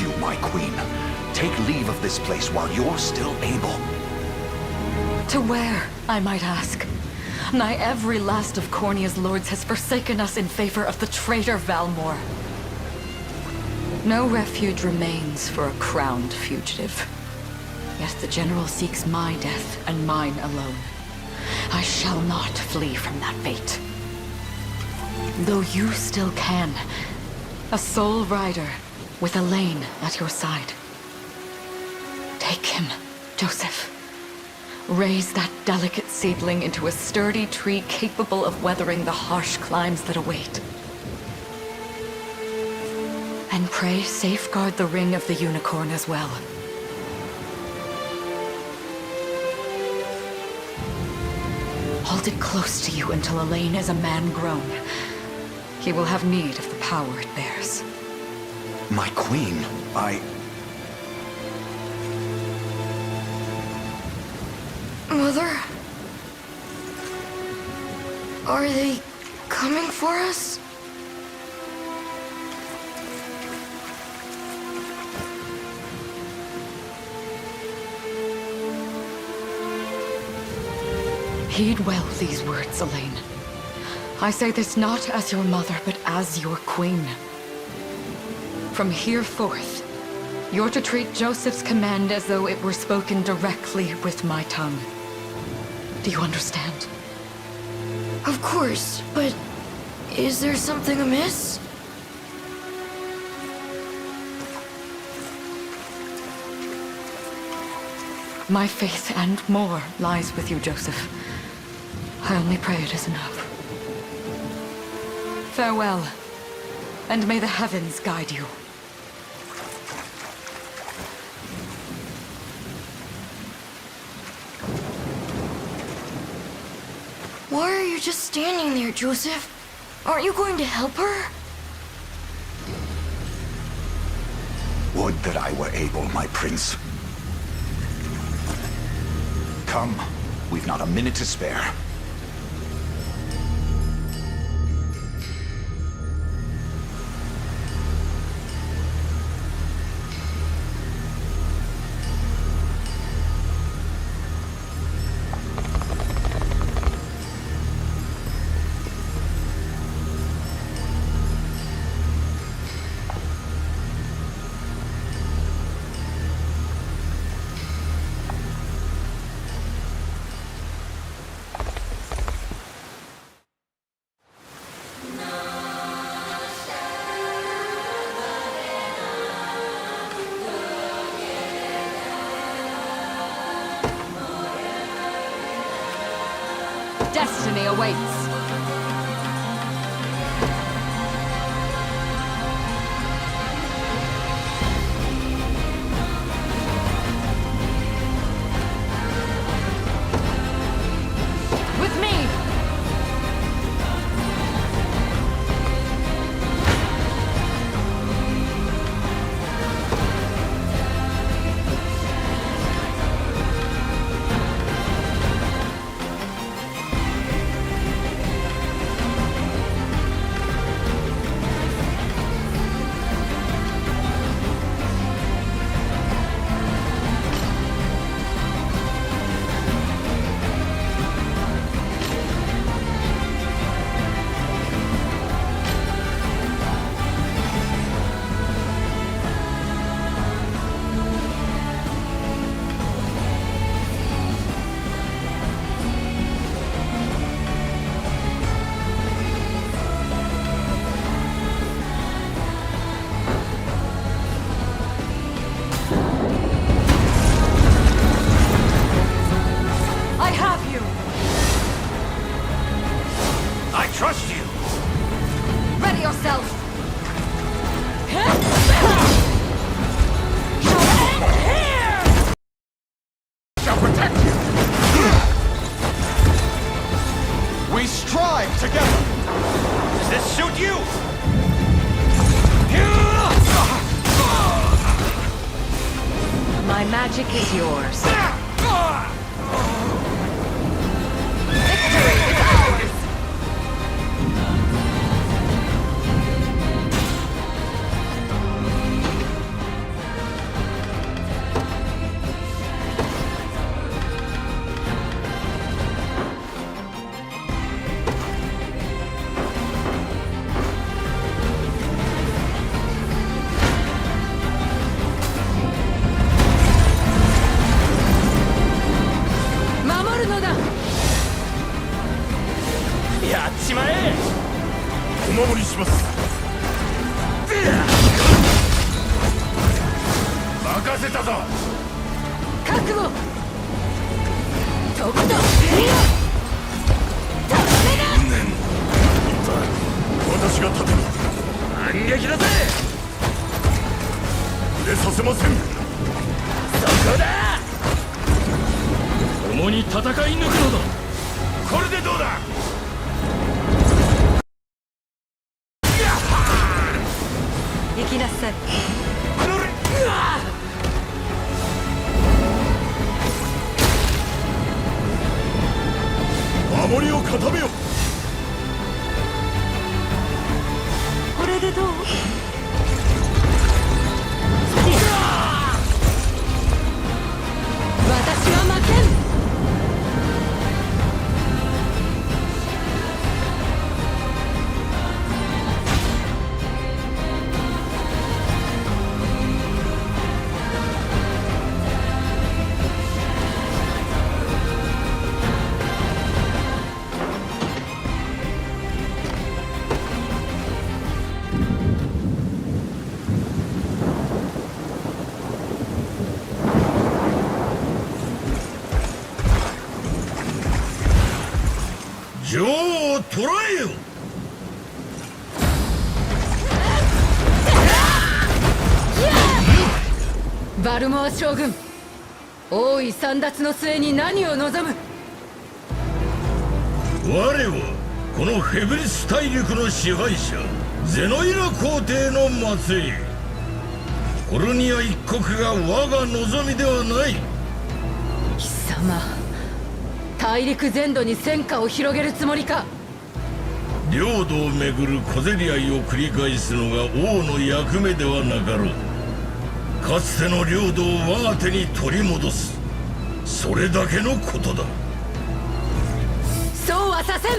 you, my queen. Take leave of this place while you're still able. To where, I might ask? Nigh every last of Cornia's lords has forsaken us in favor of the traitor Valmor. No refuge remains for a crowned fugitive. Yet the general seeks my death and mine alone. I shall not flee from that fate. Though you still can, a sole rider with Elaine at your side. Take him, Joseph. Raise that delicate seedling into a sturdy tree capable of weathering the harsh climes that await. And pray safeguard the ring of the unicorn as well. Hold it close to you until Elaine is a man grown. He will have need of the power it bears. My queen, Mother? Are they coming for us? Heed well these words, Elaine. I say this not as your mother, but as your queen. From here forth, You're to treat Joseph's command as though it were spoken directly with my tongue. Do you understand? Of course, but is there something amiss? My faith and more lies with you, Joseph. I only pray it is enough. Farewell, and may the heavens guide you. Why are you just standing there, Joseph? Aren't you going to help her? Would that I were able, my prince. Come, we've not a minute to spare. Destiny awaits. With me! I have you! I trust you! Ready yourself! Shall protect you! We strive together! Does this suit you? My magic is yours. 女王を捕らえよ。バルモア将軍、王位簒奪の末に何を望む？我はこのフェブリス大陸の支配者ゼノイラ皇帝の末裔。コルニア一国が我が望みではない。貴様、大陸全土に戦火を広げるつもりか？領土をめぐる小競り合いを繰り返すのが王の役目ではなかろう。かつての領土を我が手に取り戻す、それだけのことだ。そうはさせん。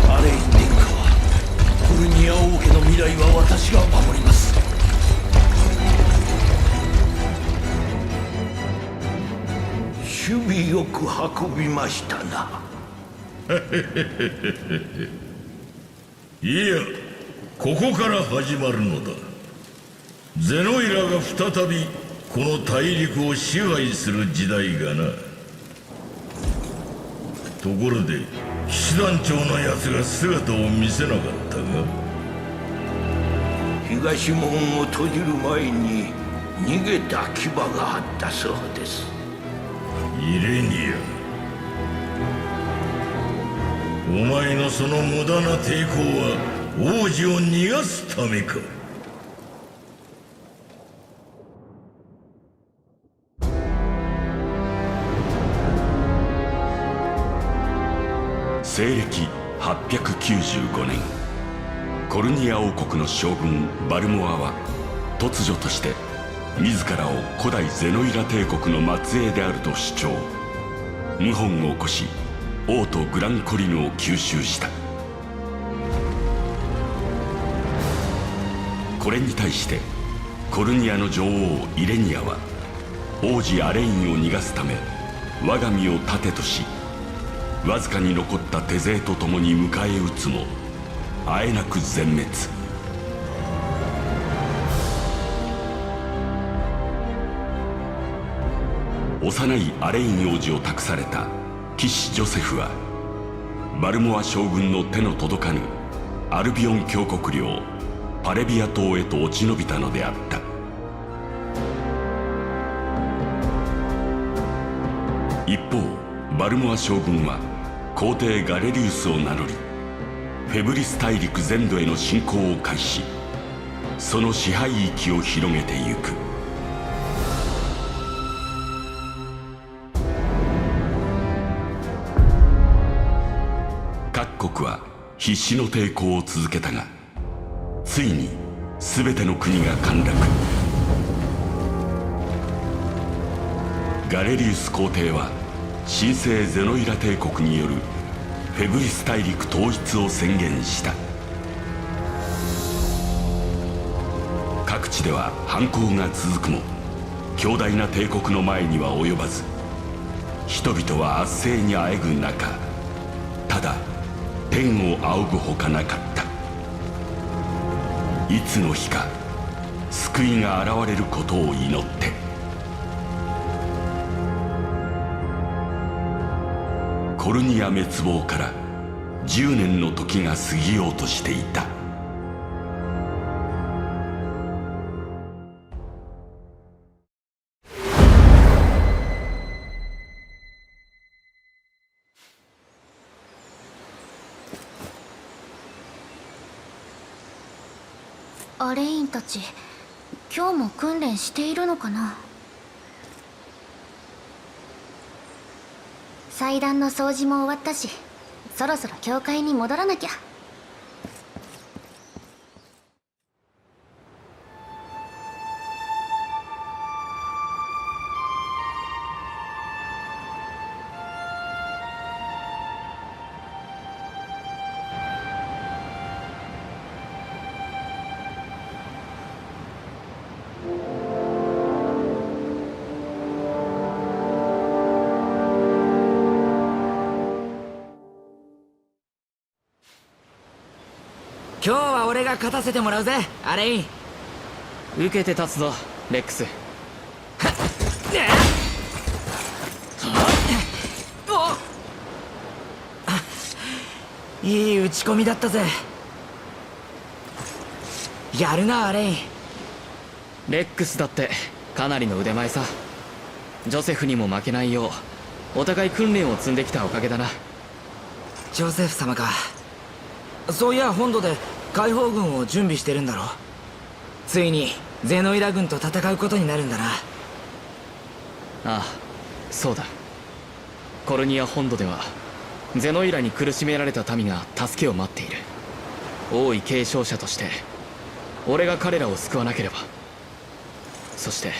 アレイン殿下はコルニア王家の未来は私が守ります。守備よく運びましたな。いや、ここから始まるのだ。ゼノイラが再びこの大陸を支配する時代がな。ところで騎士団長のやつが姿を見せなかったが。東門を閉じる前に逃げた牙があったそうです。イレニア、お前のその無駄な抵抗は王子を逃がすためか？西暦895年、コルニア王国の将軍バルモアは突如として自らを古代ゼノイラ帝国の末裔であると主張。謀反を起こし王都グランコリヌを吸収した。これに対してコルニアの女王イレニアは王子アレインを逃がすため我が身を盾とし、わずかに残った手勢と共に迎え撃つもあえなく全滅。幼いアレイン王子を託された騎士ジョセフはバルモア将軍の手の届かぬアルビオン教国領パレビア島へと落ち延びたのであった。一方バルモア将軍は皇帝ガレリウスを名乗り、フェブリス大陸全土への侵攻を開始、その支配域を広げてゆく。各国は必死の抵抗を続けたが、ついに全ての国が陥落。ガレリウス皇帝は神聖ゼノイラ帝国によるフェブリス大陸統一を宣言した。各地では反抗が続くも強大な帝国の前には及ばず、人々は圧政にあえぐ中、ただ天を仰ぐほかなかった。いつの日か救いが現れることを祈って。コルニア滅亡から10年の時が過ぎようとしていた。アレインたち、今日も訓練しているのかな。祭壇の掃除も終わったし、そろそろ教会に戻らなきゃ。今日は俺が勝たせてもらうぜアレイン。受けて立つぞレックス。いい打ち込みだったぜ。やるなアレイン。レックスだってかなりの腕前さ。ジョセフにも負けないようお互い訓練を積んできたおかげだな。ジョセフ様か。そういや本土で解放軍を準備してるんだろ。ついにゼノイラ軍と戦うことになるんだな。ああ、そうだ。コルニア本土ではゼノイラに苦しめられた民が助けを待っている。王位継承者として俺が彼らを救わなければ。そして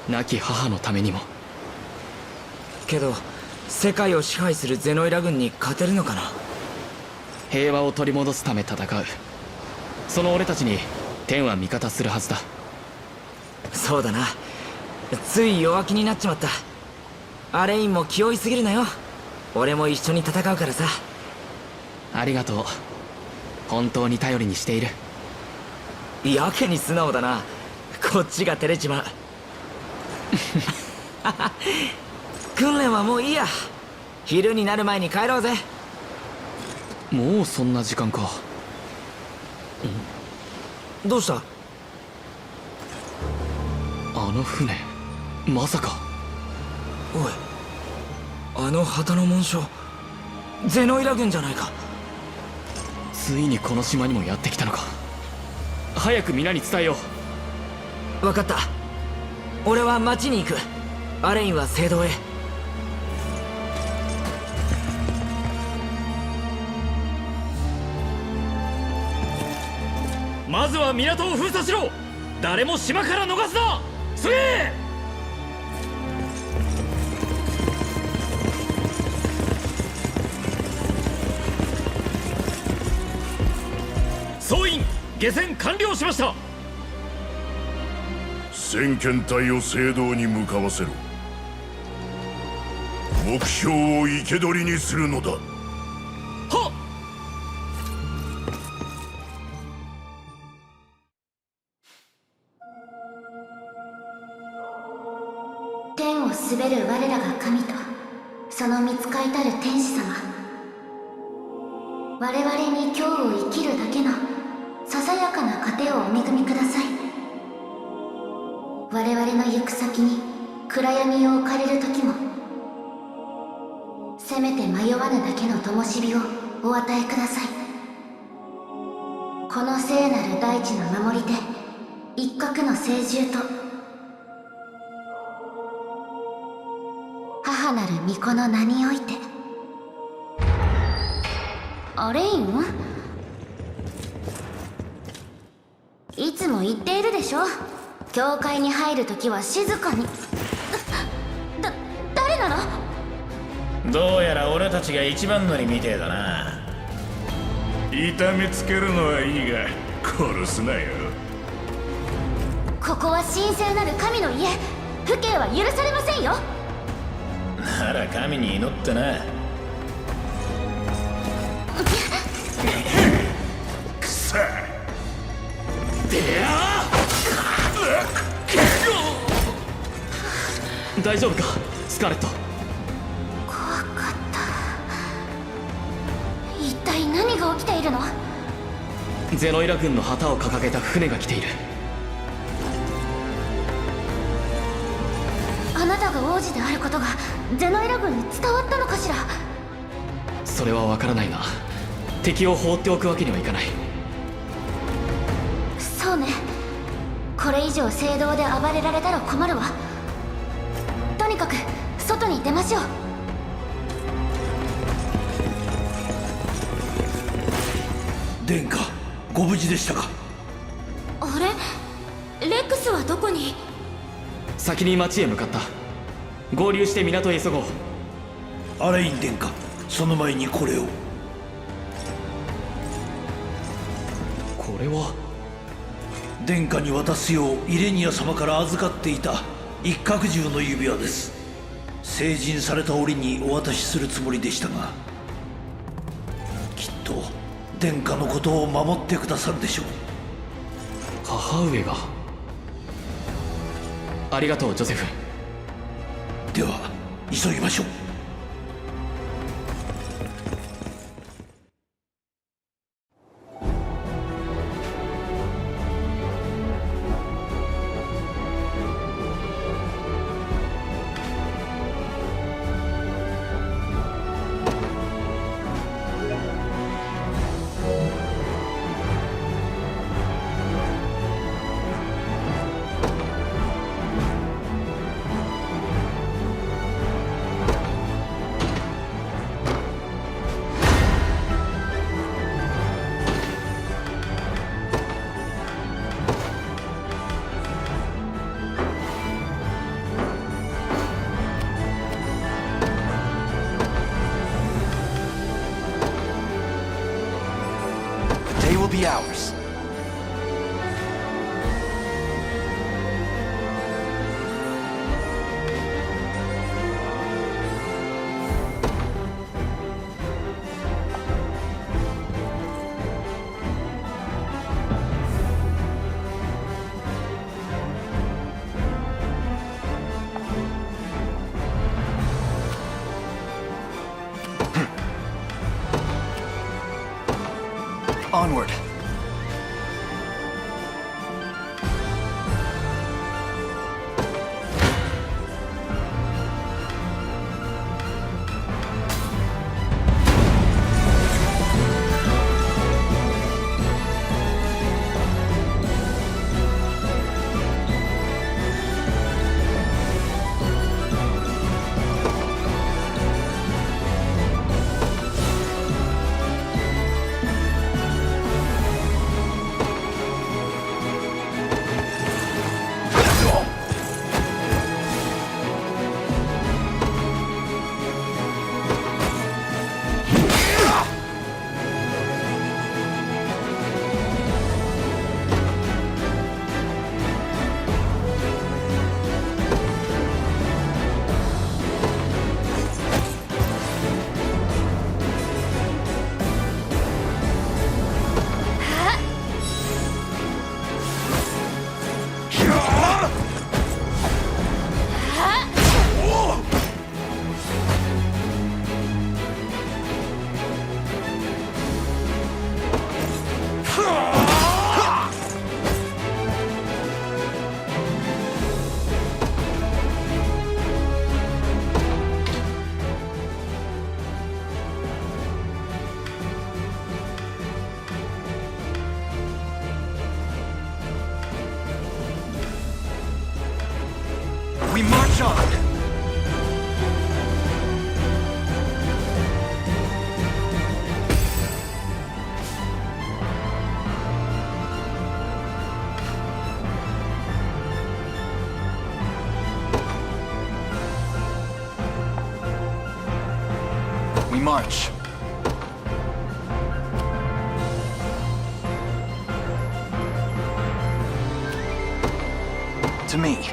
亡き母のためにも。けど世界を支配するゼノイラ軍に勝てるのかな。平和を取り戻すため戦う。その俺たちに天は味方するはずだ。そうだな。つい弱気になっちまった。アレインも気負いすぎるなよ。俺も一緒に戦うからさ。ありがとう。本当に頼りにしている。やけに素直だな。こっちが照れちまう。訓練はもういいや。昼になる前に帰ろうぜ。もうそんな時間か。どうした？あの船まさか。おい、あの旗の紋章ゼノイラ軍じゃないか。ついにこの島にもやってきたのか。早く皆に伝えよう。分かった。俺は町に行く。アレインは聖堂へ。まずは港を封鎖しろ。誰も島から逃すな。急げ。総員下船完了しました。先遣隊を聖堂に向かわせろ。目標を生け捕りにするのだ。はっ。天を滑る我らが神とその御使いたる天使様、我々に今日を生きるだけのささやかな糧をお恵みください。我々の行く先に暗闇を置かれる時もせめて迷わぬだけの灯火をお与えください。この聖なる大地の守り手一角の聖獣と母なる巫女の名において。アレイン？いつも言っているでしょ。教会に入るときは静かに。誰なの？どうやら俺たちが一番乗りみてえだな。痛めつけるのはいいが殺すなよ。ここは神聖なる神の家。父兄は許されませんよ。なら神に祈ってな。くさ大丈夫かスカーレット。怖かった。一体何が起きているの？ゼノイラ軍の旗を掲げた船が来ている。あなたが王子であることがゼノイラ軍に伝わったのかしら。それは分からないな。敵を放っておくわけにはいかない。そうね。これ以上聖堂で暴れられたら困るわ。とにかく外に出ましょう。殿下、ご無事でしたか。あれ、レックスはどこに？先に町へ向かった。合流して港へ急ごう。アレイン殿下、その前にこれを。これは殿下に渡すようイレニア様から預かっていた一角獣の指輪です。成人された折にお渡しするつもりでしたが、きっと殿下のことを守ってくださるでしょう。母上が。ありがとうジョセフ。では急ぎましょう。They will be ours. Onward. We march on! We march. To me.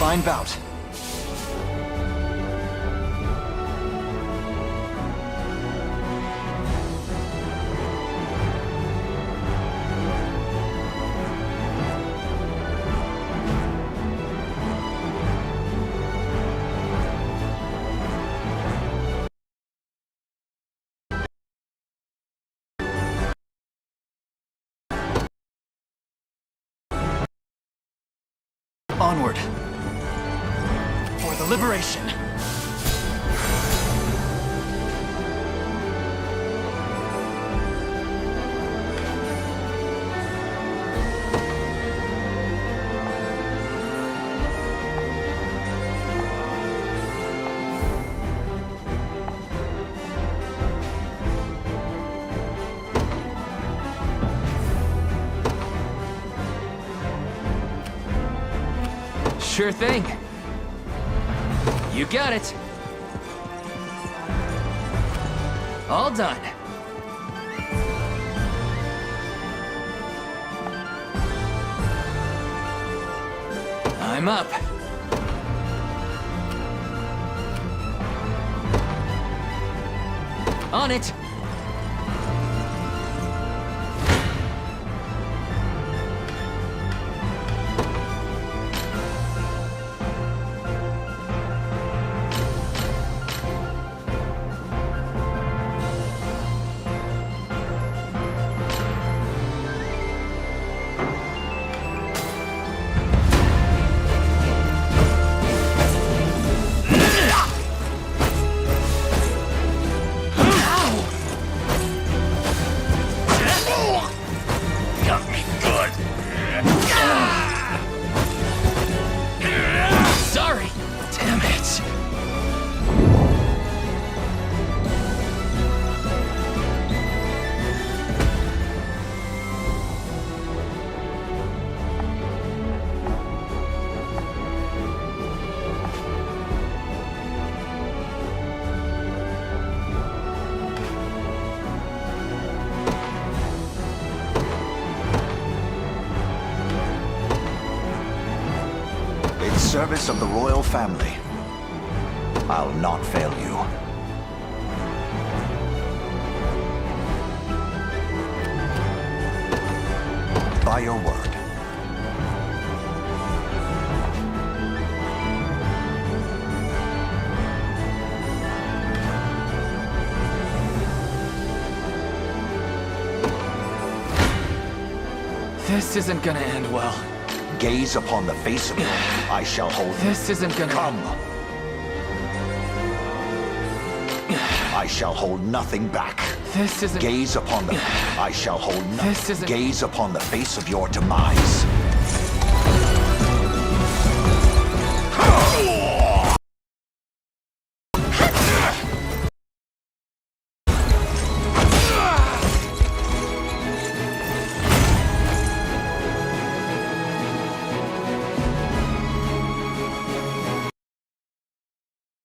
fine bout. Onward. For the liberation. Sure thing. You got it. All done. I'm up. On it. Sorry. Damn it. In service of the royal family, I'll not fail you. By your word. This isn't gonna end well. Gaze upon the face of me. I shall hold. This isn't gonna... Come. I shall hold nothing back. This isn't... Gaze upon the... I shall hold nothing. This isn't... Gaze upon the face of your demise.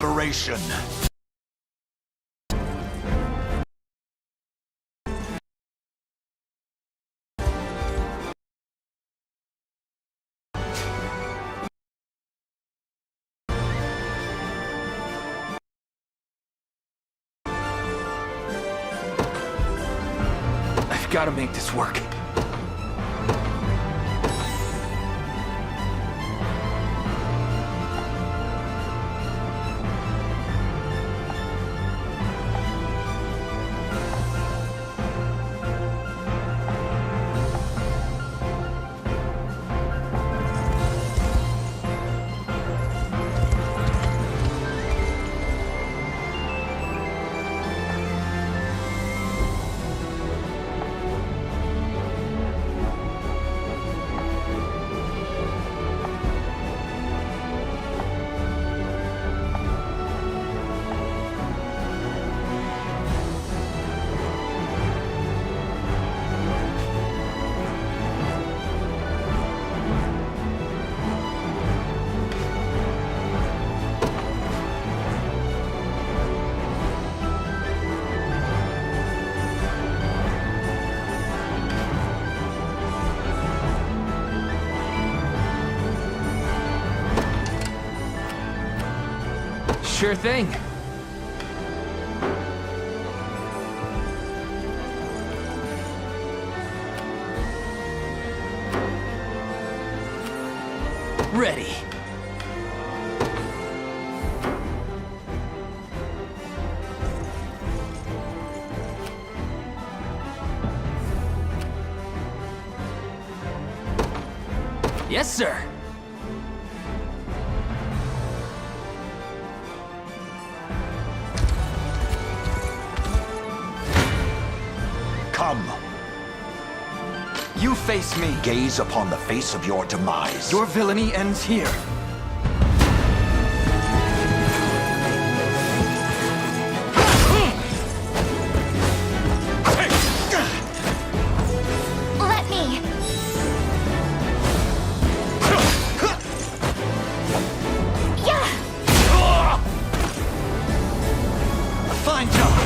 Liberation. I've got to make this work. Sure thing. Ready. Yes, sir. Come. You face me. Gaze upon the face of your demise. Your villainy ends here. Let me. Yeah. A fine job.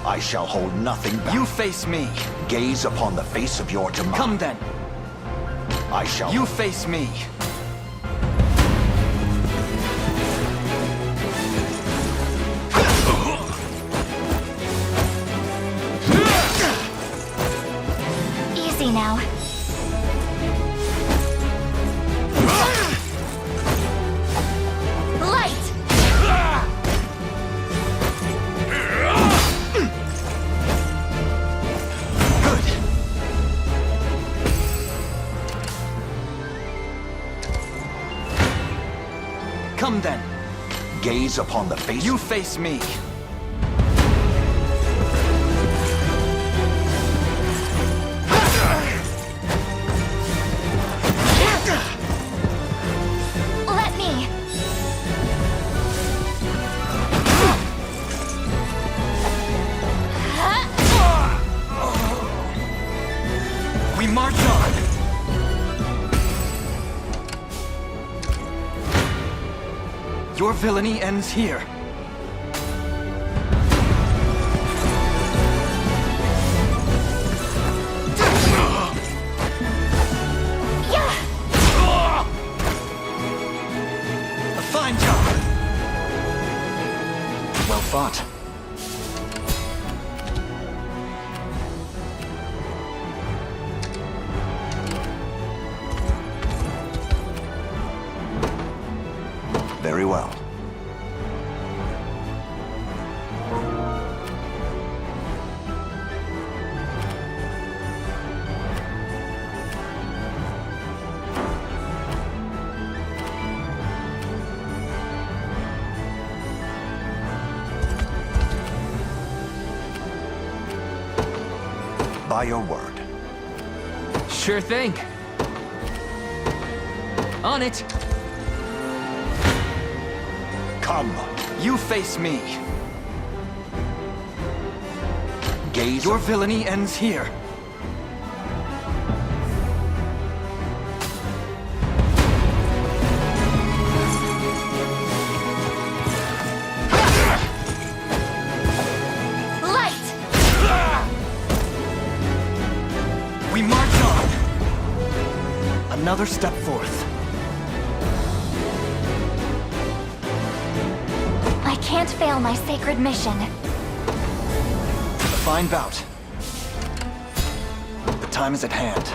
I shall hold nothing back. You face me. Gaze upon the face of your demise. Come then. I shall... You face me. Easy now. Light. Come then. Gaze upon the face... You face me. Let me. We march on. Your villainy ends here. A fine job. Well fought. Very well. By your word. Sure thing. On it. Come. You face me. Gaze... Your villainy ends here. Light. We march on. Another step forth. I can't fail my sacred mission. A fine bout. The time is at hand.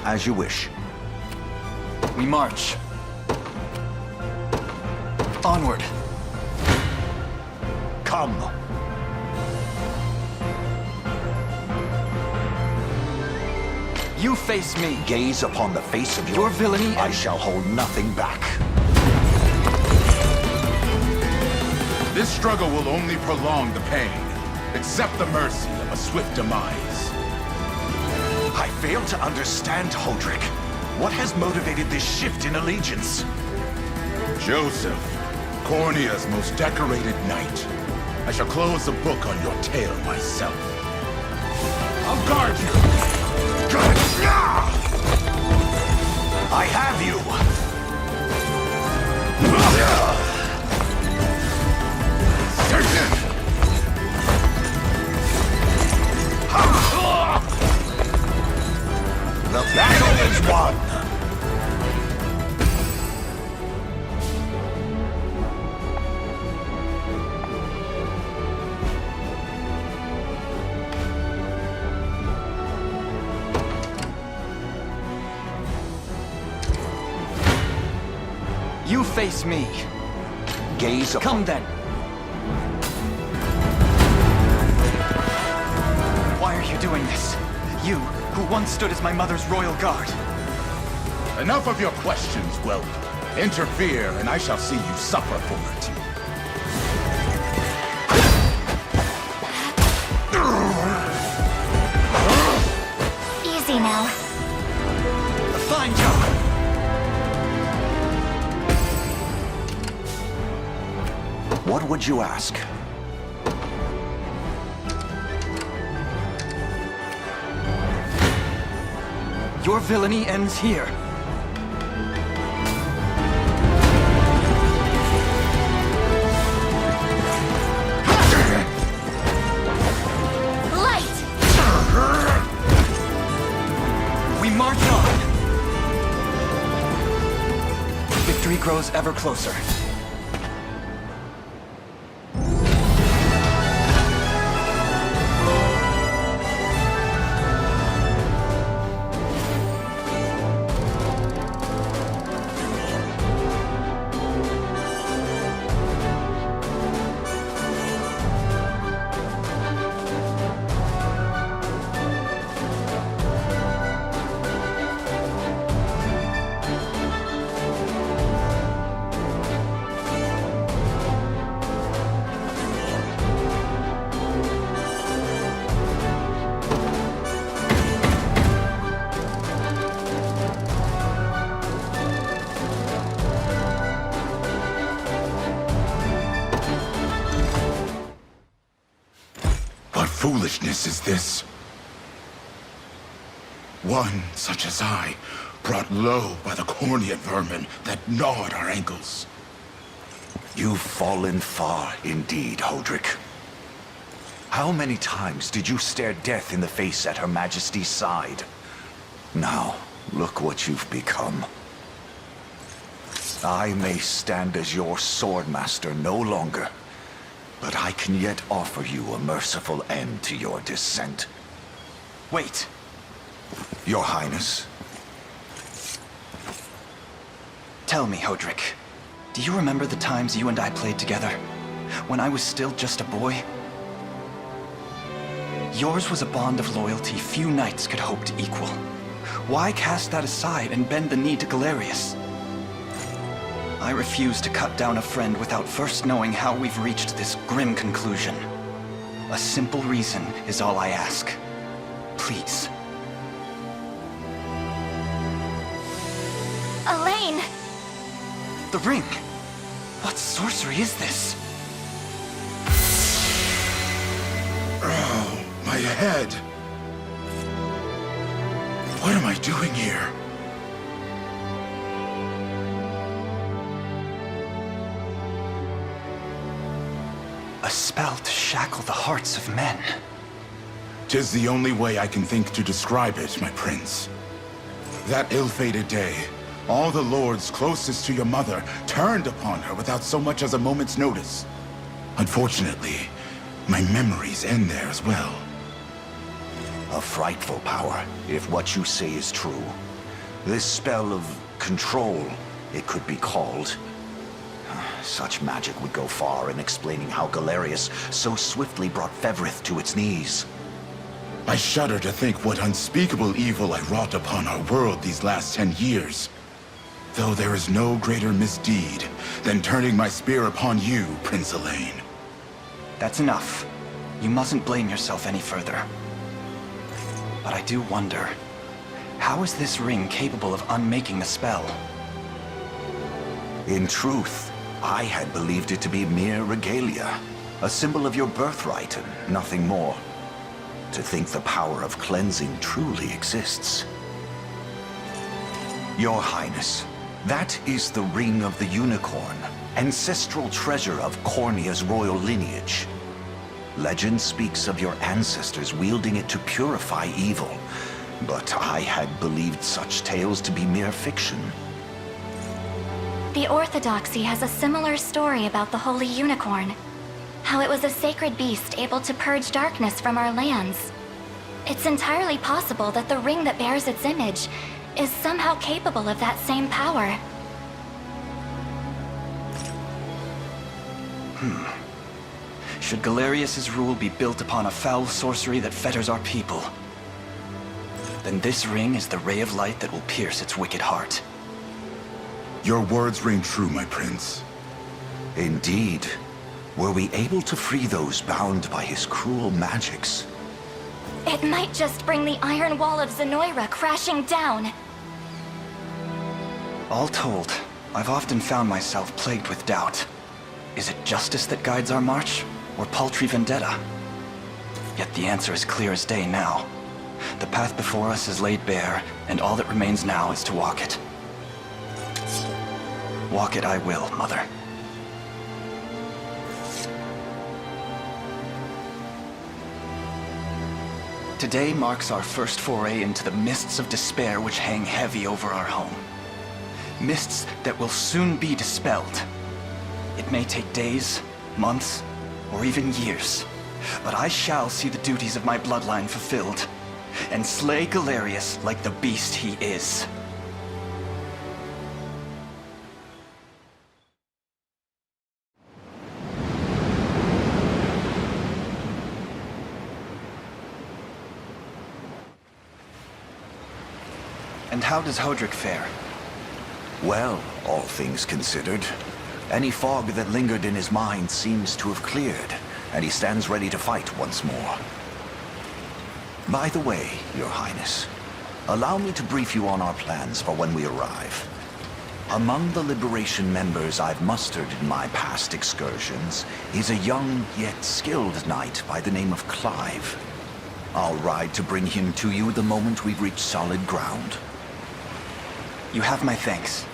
As you wish. We march. Onward. Come. You face me. Gaze upon the face of Your villainy I and... shall hold nothing back. This struggle will only prolong the pain. Accept the mercy of a swift demise. I fail to understand, Hodrick. What has motivated this shift in allegiance? Joseph, Cornea's most decorated knight. I shall close the book on your tale myself. I'll guard you! I have you! The battle is won! You face me. Gaze upon... Come then. Why are you doing this? You, who once stood as my mother's royal guard. Enough of your questions, whelp. Interfere, and I shall see you suffer for it. Easy now. A fine job. What would you ask? Your villainy ends here. Light! We march on. Victory grows ever closer. Foolishness is this? One such as I, brought low by the Cornea vermin that gnawed our ankles. You've fallen far indeed, Hodrick. How many times did you stare death in the face at Her Majesty's side? Now, look what you've become. I may stand as your swordmaster no longer, but I can yet offer you a merciful end to your descent. Wait. Your Highness. Tell me, Hodrick, do you remember the times you and I played together? When I was still just a boy? Yours was a bond of loyalty few knights could hope to equal. Why cast that aside and bend the knee to Galerius? I refuse to cut down a friend without first knowing how we've reached this grim conclusion. A simple reason is all I ask. Please. Elaine! The ring! What sorcery is this? Oh, my head. What am I doing here? A spell to shackle the hearts of men. 'Tis the only way I can think to describe it, my prince. That ill-fated day, all the lords closest to your mother turned upon her without so much as a moment's notice. Unfortunately, my memories end there as well. A frightful power, if what you say is true. This spell of control, it could be called. Such magic would go far in explaining how Galerius so swiftly brought Fevrith to its knees. I shudder to think what unspeakable evil I wrought upon our world these last 10 years. Though there is no greater misdeed than turning my spear upon you, Prince Elaine. That's enough. You mustn't blame yourself any further. But I do wonder, how is this ring capable of unmaking the spell? In truth, I had believed it to be mere regalia, a symbol of your birthright and nothing more. To think the power of cleansing truly exists. Your Highness, that is the Ring of the Unicorn, ancestral treasure of Cornea's royal lineage. Legend speaks of your ancestors wielding it to purify evil, but I had believed such tales to be mere fiction. The Orthodoxy has a similar story about the Holy Unicorn. How it was a sacred beast able to purge darkness from our lands. It's entirely possible that the ring that bears its image is somehow capable of that same power. Should Galerius's rule be built upon a foul sorcery that fetters our people, then this ring is the ray of light that will pierce its wicked heart. Your words ring true, my prince. Indeed. Were we able to free those bound by his cruel magics? It might just bring the Iron Wall of Zenoira crashing down. All told, I've often found myself plagued with doubt. Is it justice that guides our march, or paltry vendetta? Yet the answer is clear as day now. The path before us is laid bare, and all that remains now is to walk it. Walk it I will, Mother. Today marks our first foray into the mists of despair which hang heavy over our home. Mists that will soon be dispelled. It may take days, months, or even years, but I shall see the duties of my bloodline fulfilled, and slay Galerius like the beast he is. And how does Hodrick fare? Well, all things considered, any fog that lingered in his mind seems to have cleared, and he stands ready to fight once more. By the way, Your Highness, allow me to brief you on our plans for when we arrive. Among the Liberation members I've mustered in my past excursions is a young yet skilled knight by the name of Clive. I'll ride to bring him to you the moment we've reached solid ground. You have my thanks.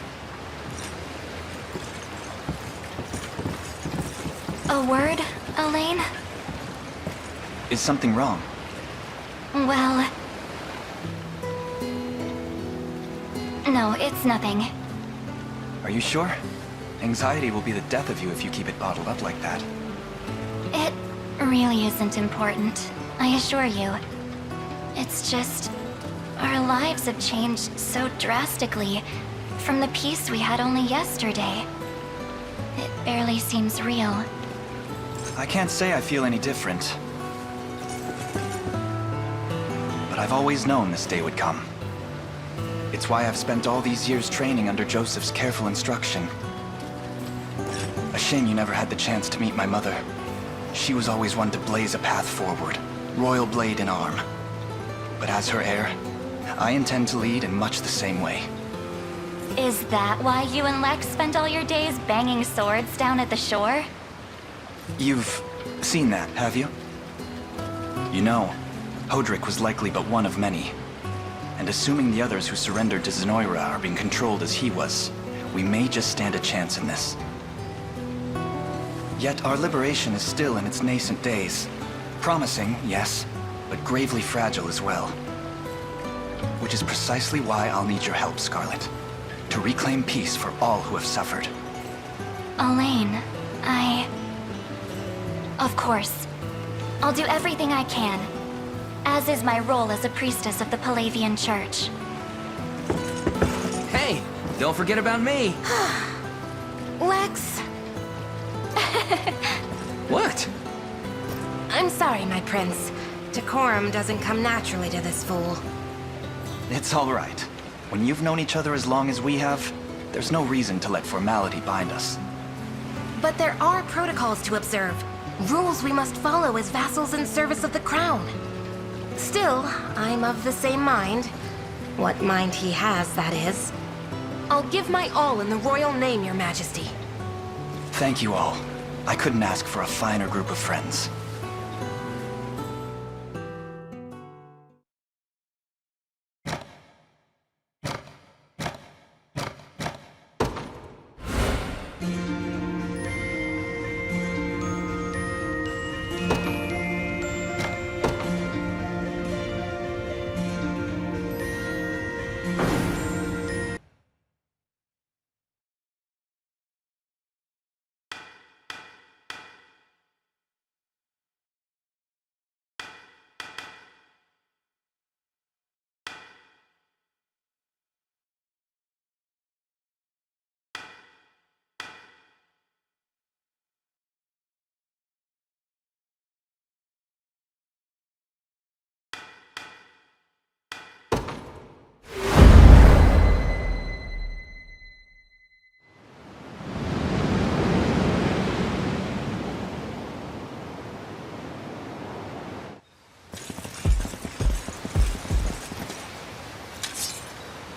A word, Elaine? Is something wrong? Well... No, it's nothing. Are you sure? Anxiety will be the death of you if you keep it bottled up like that. It really isn't important, I assure you. It's just... our lives have changed so drastically from the peace we had only yesterday. It barely seems real. I can't say I feel any different. But I've always known this day would come. It's why I've spent all these years training under Joseph's careful instruction. A shame you never had the chance to meet my mother. She was always one to blaze a path forward, royal blade in arm. But as her heir, I intend to lead in much the same way. Is that why you and Lex spent all your days banging swords down at the shore? You've seen that, have you? You know, Hodrick was likely but one of many. And assuming the others who surrendered to Zenoira are being controlled as he was, we may just stand a chance in this. Yet our liberation is still in its nascent days. Promising, yes, but gravely fragile as well. Which is precisely why I'll need your help, Scarlet. To reclaim peace for all who have suffered. Elaine, Of course. I'll do everything I can. As is my role as a priestess of the Palavian Church. Hey, Don't forget about me. Lex. What? I'm sorry, my prince. Decorum doesn't come naturally to this fool. It's all right. When you've known each other as long as we have, there's no reason to let formality bind us. But there are protocols to observe. Rules we must follow as vassals in service of the crown. Still, I'm of the same mind. What mind he has, that is. I'll give my all in the royal name, your majesty. Thank you all. I couldn't ask for a finer group of friends.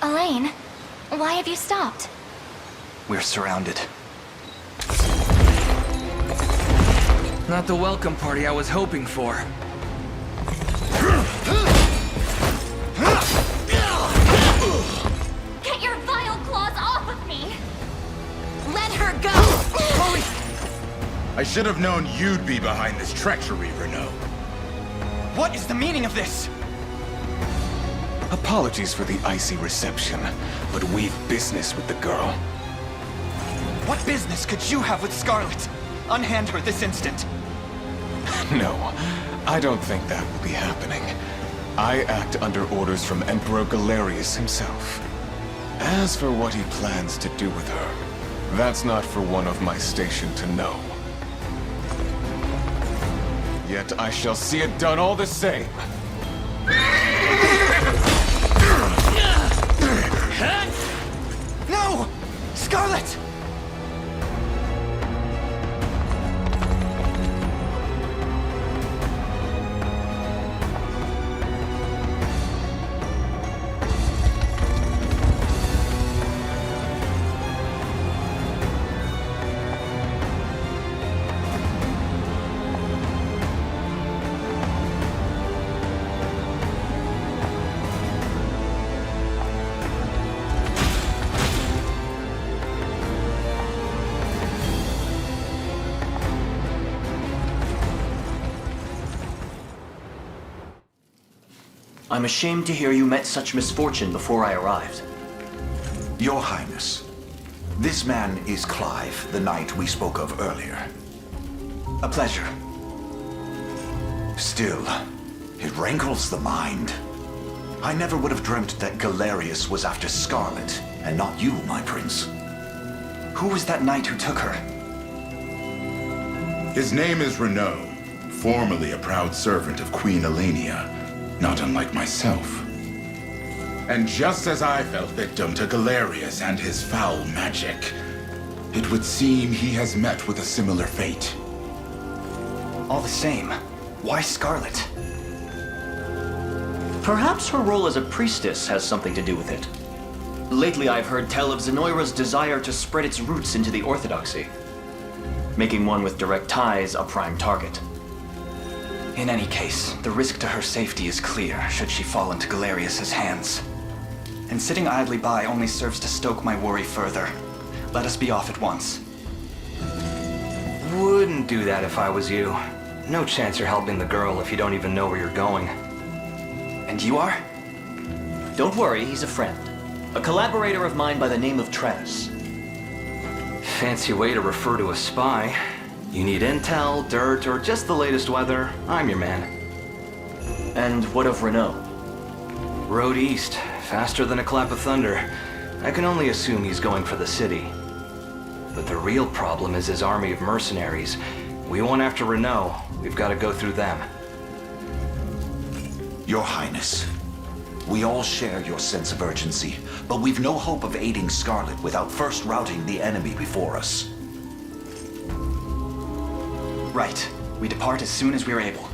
Elaine, why have you stopped? We're surrounded. Not the welcome party I was hoping for. Get your vile claws off of me! Let her go! Chloe! I should have known you'd be behind this treachery, Renault. What is the meaning of this? Apologies for the icy reception, but we've business with the girl. What business could you have with Scarlet? Unhand her this instant. No, I don't think that will be happening. I act under orders from Emperor Galerius himself. As for what he plans to do with her, that's not for one of my station to know. Yet I shall see it done all the same. No! Scarlet! I'm ashamed to hear you met such misfortune before I arrived. Your Highness, this man is Clive, the knight we spoke of earlier. A pleasure. Still, it rankles the mind. I never would have dreamt that Galerius was after Scarlet, and not you, my prince. Who was that knight who took her? His name is Renault, formerly a proud servant of Queen Elenia, not unlike myself. And just as I fell victim to Galerius and his foul magic, it would seem he has met with a similar fate. All the same, why Scarlet? Perhaps her role as a priestess has something to do with it. Lately I've heard tell of Zenoira's desire to spread its roots into the Orthodoxy, making one with direct ties a prime target. In any case, the risk to her safety is clear should she fall into Galerius's hands. And sitting idly by only serves to stoke my worry further. Let us be off at once. Wouldn't do that if I was you. No chance you're helping the girl if you don't even know where you're going. And you are? Don't worry, he's a friend. A collaborator of mine by the name of Trez. Fancy way to refer to a spy. You need intel, dirt, or just the latest weather, I'm your man. And what of Renault? Road east, faster than a clap of thunder. I can only assume he's going for the city. But the real problem is his army of mercenaries. We won't have to Renault. We've got to go through them. Your Highness, we all share your sense of urgency, but we've no hope of aiding Scarlet without first routing the enemy before us. Right. We depart as soon as we're able.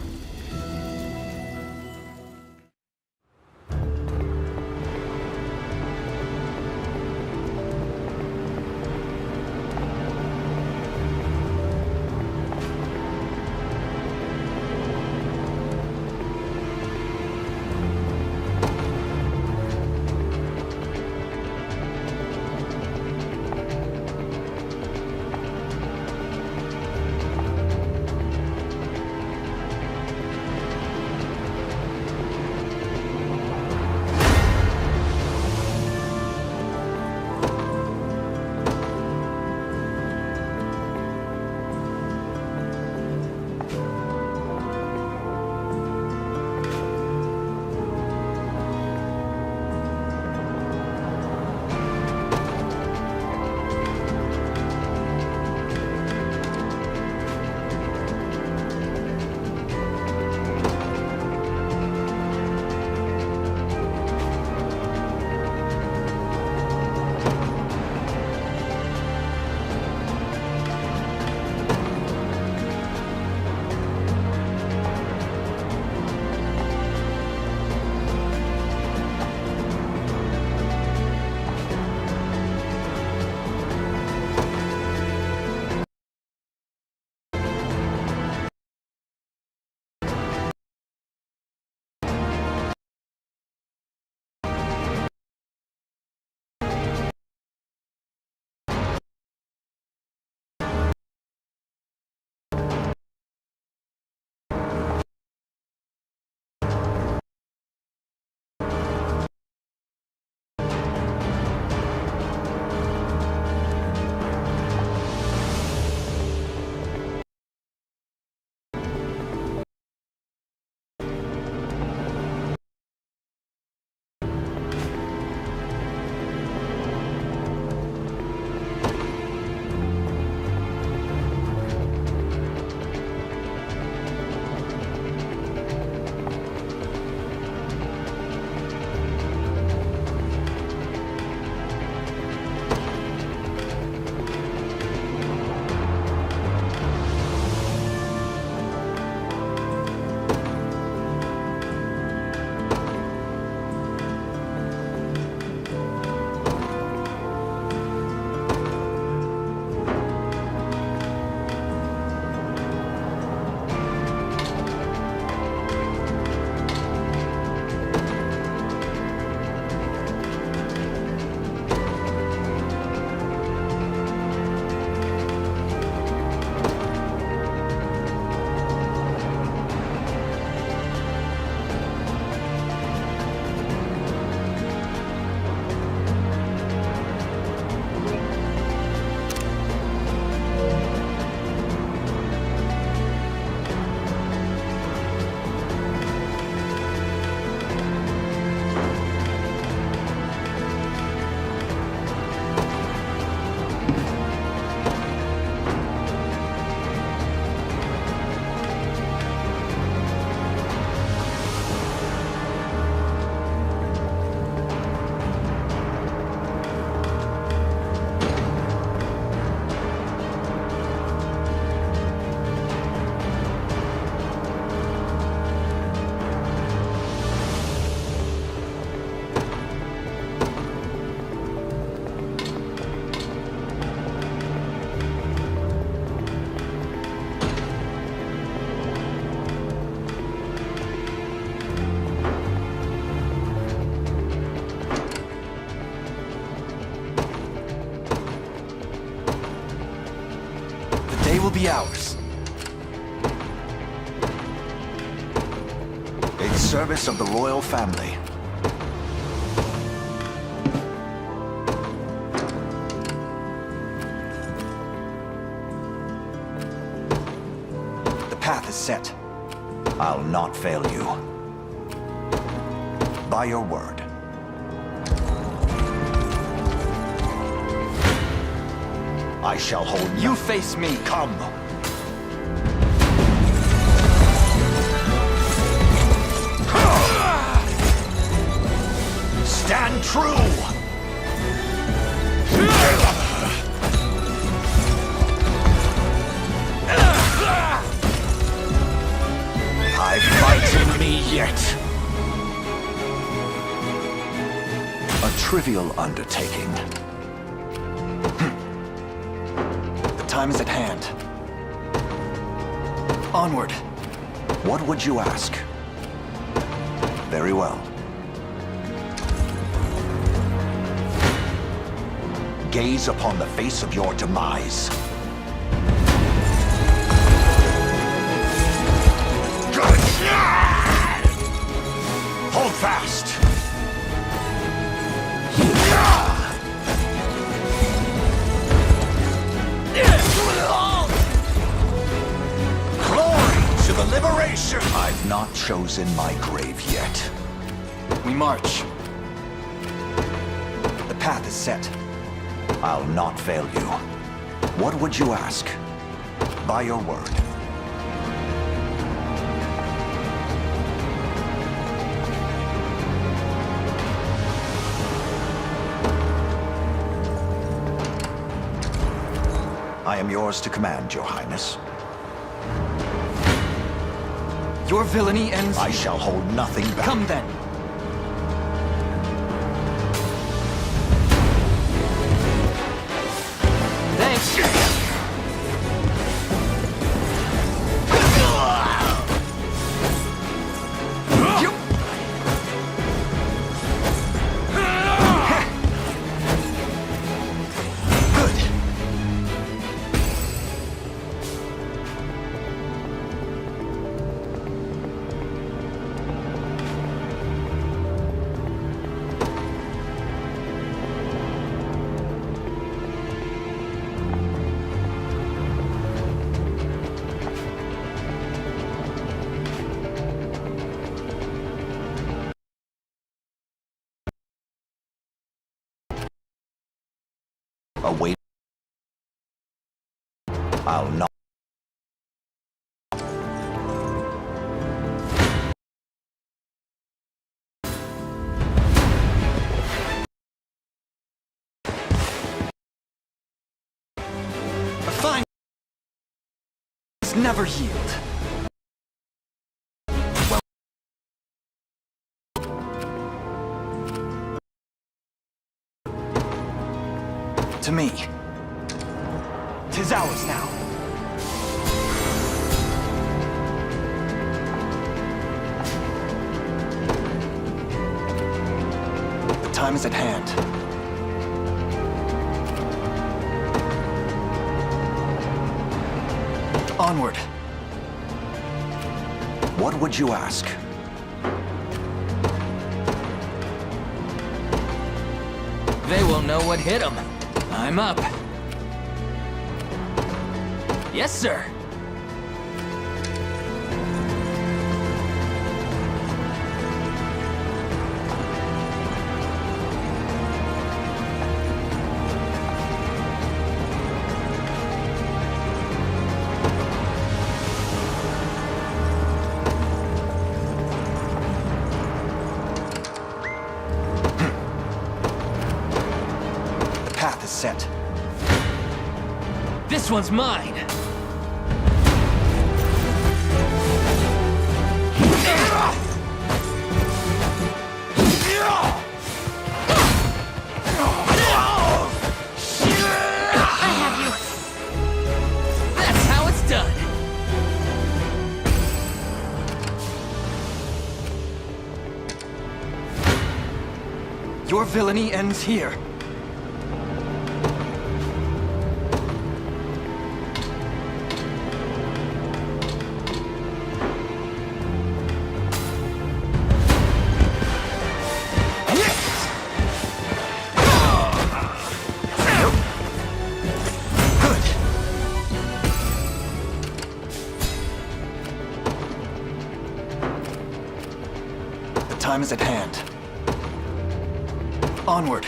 Will be ours. In service of the royal family. The path is set. I'll not fail you. By your word. I shall hold You face me. Come. Stand true! I fight in me yet. A trivial undertaking. The time is at hand. Onward. What would you ask? Very well. Gaze upon the face of your demise. Hold fast! Glory to the liberation! I've not chosen my grave yet. We march. The path is set. I'll not fail you. What would you ask? By your word. I am yours to command, Your Highness. Your villainy ends I here. shall hold nothing back. Come then. Thanks. Await. I'll not. A fine must never yield. To me. 'Tis ours now. The time is at hand. Onward. What would you ask? They will know what hit them. I'm up. Yes, sir. The path is set. This one's mine. I have you. That's how it's done. Your villainy ends here. The time is at hand. Onward.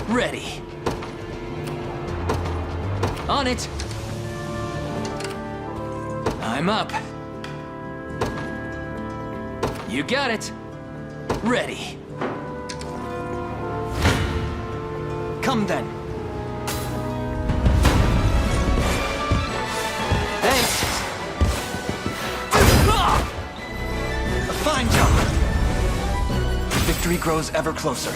Ready. On it! I'm up. You got it. Ready. Come then. Thanks. A fine job. Victory grows ever closer.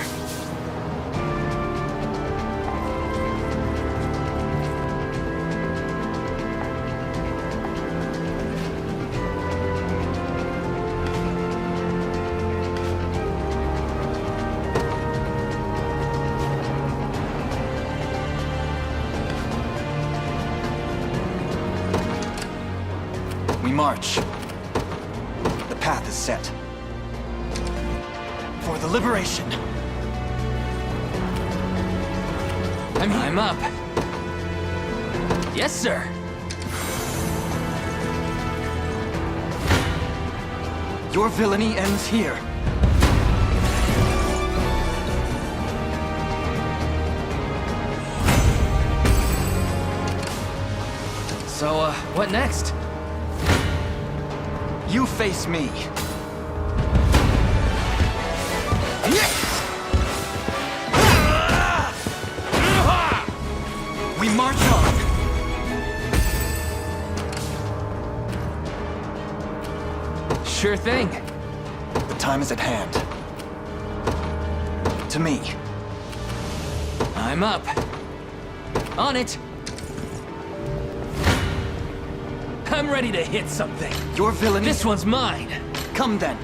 We march. The path is set. For the liberation. I'm up. Yes, sir. Your villainy ends here. So, what next? You face me. We march on. Sure thing. The time is at hand. To me. I'm up. On it. I'm ready to hit something. Your villainy... This one's mine. Come then.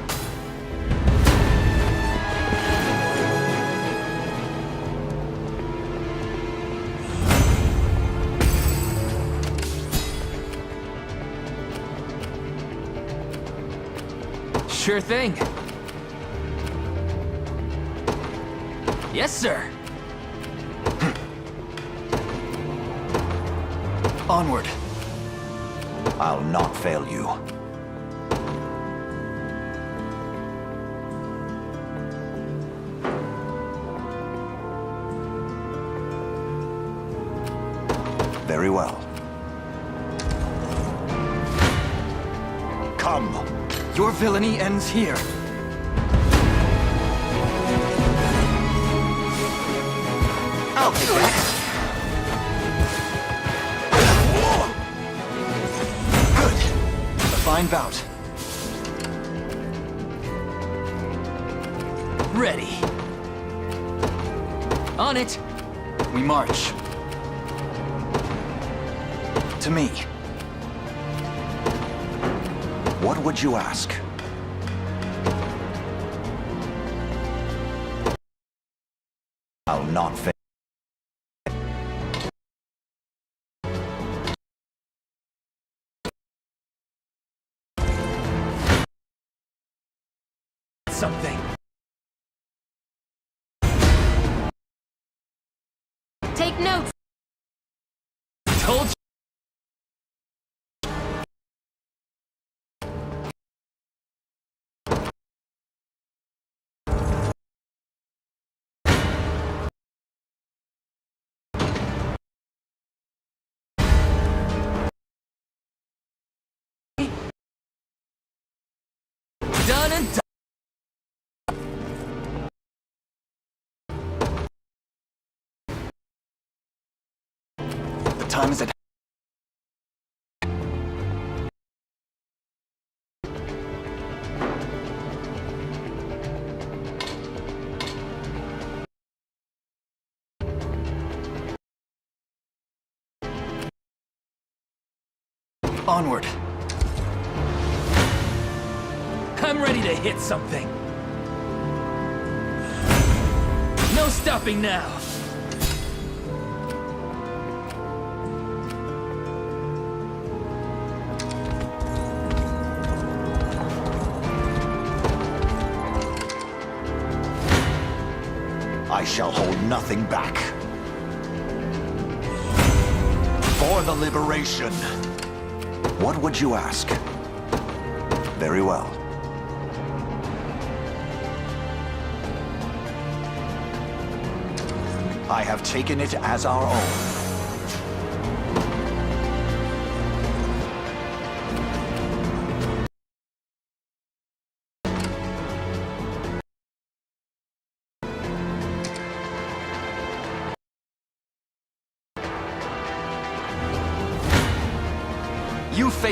Sure thing. Yes, sir. Onward. I'll not fail you. Very well. Come. Your villainy ends here. I'll take that. Good. A fine bout. Ready. On it. We march. To me. What would you ask? I'll not fail. Something. Take notes. Told you. Done and done. The time is at... Onward. I'm ready to hit something. No stopping now. I shall hold nothing back. For the liberation. What would you ask? Very well. I have taken it as our own. you face